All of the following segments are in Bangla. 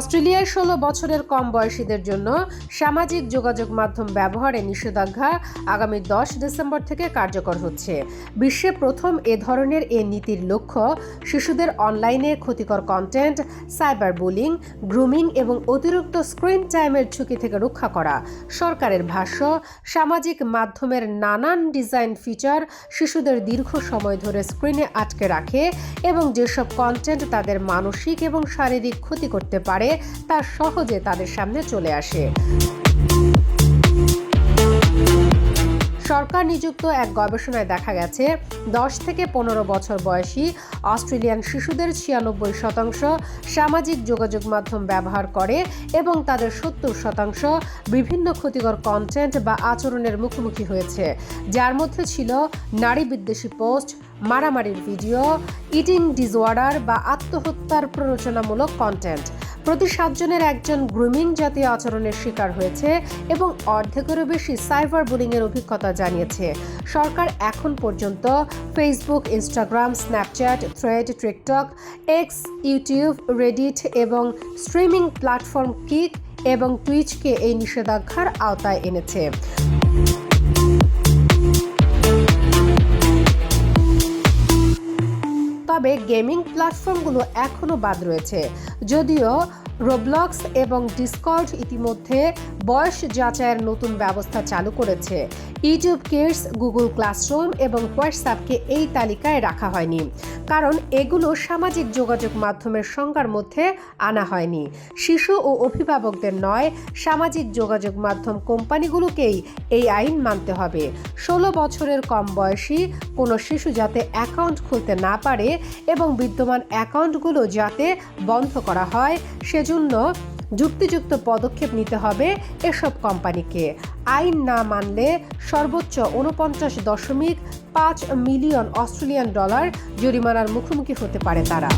অস্ট্রেলিয়ায় ১৬ বছরের কম বয়সীদের জন্য সামাজিক যোগাযোগ মাধ্যম ব্যবহারে নিষেধাজ্ঞা আগামী ১০ ডিসেম্বর থেকে কার্যকর হচ্ছে। বিশ্বে প্রথম এ ধরনের এ নীতির লক্ষ্য শিশুদের অনলাইনে ক্ষতিকর কন্টেন্ট, সাইবার বুলিং, গ্রুমিং এবং অতিরিক্ত স্ক্রিন টাইমের ঝুঁকি থেকে রক্ষা করা। সরকারের ভাষ্য, সামাজিক মাধ্যমের নানান ডিজাইন ফিচার শিশুদের দীর্ঘ সময় ধরে স্ক্রিনে আটকে রাখে এবং যেসব কন্টেন্ট তাদের মানসিক এবং শারীরিক ক্ষতি করতে পারে তা সহজে তাদের সামনে চলে আসে। সরকার নিযুক্ত এক গবেষণায় দেখা গেছে ১০ থেকে ১৫ বছর বয়সী অস্ট্রেলিয়ান শিশুদের ৯৬% সামাজিক যোগাযোগ মাধ্যম ব্যবহার করে এবং তাদের ৭০% বিভিন্ন ক্ষতিকর কন্টেন্ট বা আচরণের মুখোমুখি হয়েছে, যার মধ্যে ছিল নারী বিদ্বেষী পোস্ট, মারামারির ভিডিও, ইটিং ডিসঅর্ডার বা আত্মহত্যার প্ররোচনামূলক কন্টেন্ট। প্রতি ৭ জনের একজন গ্রুমিং জাতীয় আচরণের শিকার হয়েছে এবং অর্ধেকেরও বেশি সাইবার বুলিংয়ের অভিজ্ঞতা জানিয়েছে। সরকার এখন পর্যন্ত Facebook, Instagram, Snapchat, thread, TikTok, x, YouTube, Reddit এবং স্ট্রিমিং প্ল্যাটফর্ম কিক এবং টুইচকে এই নিষেধাজ্ঞার আওতায় এনেছে। তবে গেমিং প্ল্যাটফর্মগুলো এখনও বাদ রয়েছে, যদিও রোবলক্স এবং ডিসকর্ড ইতিমধ্যে বয়স যাচাইয়ের নতুন ব্যবস্থা চালু করেছে। ইউটিউব কিডস, গুগল ক্লাসরুম এবং হোয়াটসঅ্যাপকে এই তালিকায় রাখা হয়নি, কারণ এগুলো সামাজিক যোগাযোগ মাধ্যমের সংজ্ঞার মধ্যে আনা হয়নি। শিশু ও অভিভাবকদের নয়, সামাজিক যোগাযোগ মাধ্যম কোম্পানিগুলোকেই এই আইন মানতে হবে। ১৬ বছরের কম বয়সী কোনো শিশু যাতে অ্যাকাউন্ট খুলতে না পারে এবং বিদ্যমান অ্যাকাউন্টগুলো যাতে বন্ধ করা হয়, সেজন্য যুক্তিযুক্ত পদক্ষেপ নিতে হবে এসব কোম্পানিকে। আইন না মানলে সর্বোচ্চ ৪৯.৫ মিলিয়ন অস্ট্রেলিয়ান ডলার জরিমানার মুখোমুখি হতে পারে তারা।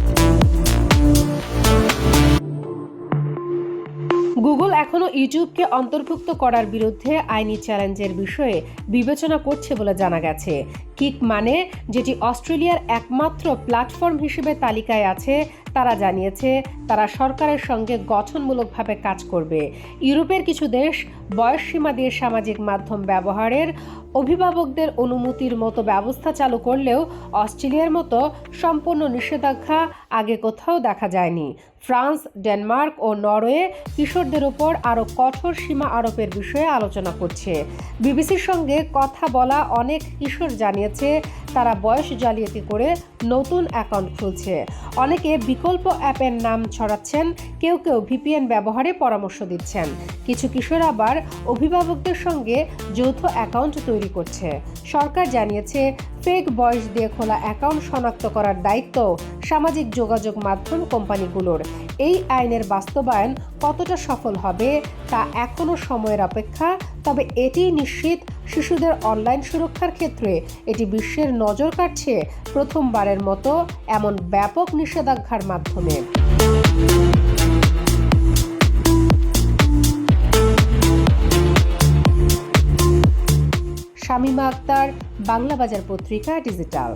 গুগল এখনও ইউটিউবকে অন্তর্ভুক্ত করার বিরুদ্ধে আইনি চ্যালেঞ্জের বিষয়ে বিবেচনা করছে বলে জানা গেছে। কিক মানে, যেটি অস্ট্রেলিয়ার একমাত্র প্ল্যাটফর্ম হিসেবে তালিকায় আছে, তারা জানিয়েছে তারা সরকারের সঙ্গে গঠনমূলকভাবে কাজ করবে। ইউরোপের কিছু দেশ বয়সসীমা দিয়ে সামাজিক মাধ্যম ব্যবহারের অভিভাবকদের অনুমতির মতো ব্যবস্থা চালু করলেও অস্ট্রেলিয়ার মতো সম্পূর্ণ নিষেধাজ্ঞা আগে কোথাও দেখা যায়নি। ফ্রান্স, ডেনমার্ক ও নরওয়ে কিশোরদের ওপর আরও কঠোর সীমা আরোপের বিষয়ে আলোচনা করছে। বিবিসির সঙ্গে কথা বলা অনেক কিশোর জানিয়েছে তারা বয়স জালিয়াতি করে নতুন অ্যাকাউন্ট খুলছে। অনেকে বিকল্প অ্যাপের নাম ছড়াচ্ছেন, কেউ কেউ ভিপিএন ব্যবহারে পরামর্শ দিচ্ছেন। কিছু কিশোর আবার অভিভাবকদের সঙ্গে যৌথ অ্যাকাউন্ট তৈরি করছে। সরকার জানিয়েছে ফেক বয়স দিয়ে খোলা অ্যাকাউন্ট শনাক্ত করার দায়িত্ব সামাজিক যোগাযোগ মাধ্যম কোম্পানিগুলোর। এই আইনের বাস্তবায়ন কতটা সফল হবে তা এখনও সময়ের অপেক্ষা, তবে এটি নিশ্চিত শিশুদের অনলাইন সুরক্ষার ক্ষেত্রে এটি বিশ্বের নজর কাটছে প্রথমবারের মতো এমন ব্যাপক নিষেধাজ্ঞার মাধ্যমে। শামীমা আক্তার, বাংলা বাজার পত্রিকা, ডিজিটাল।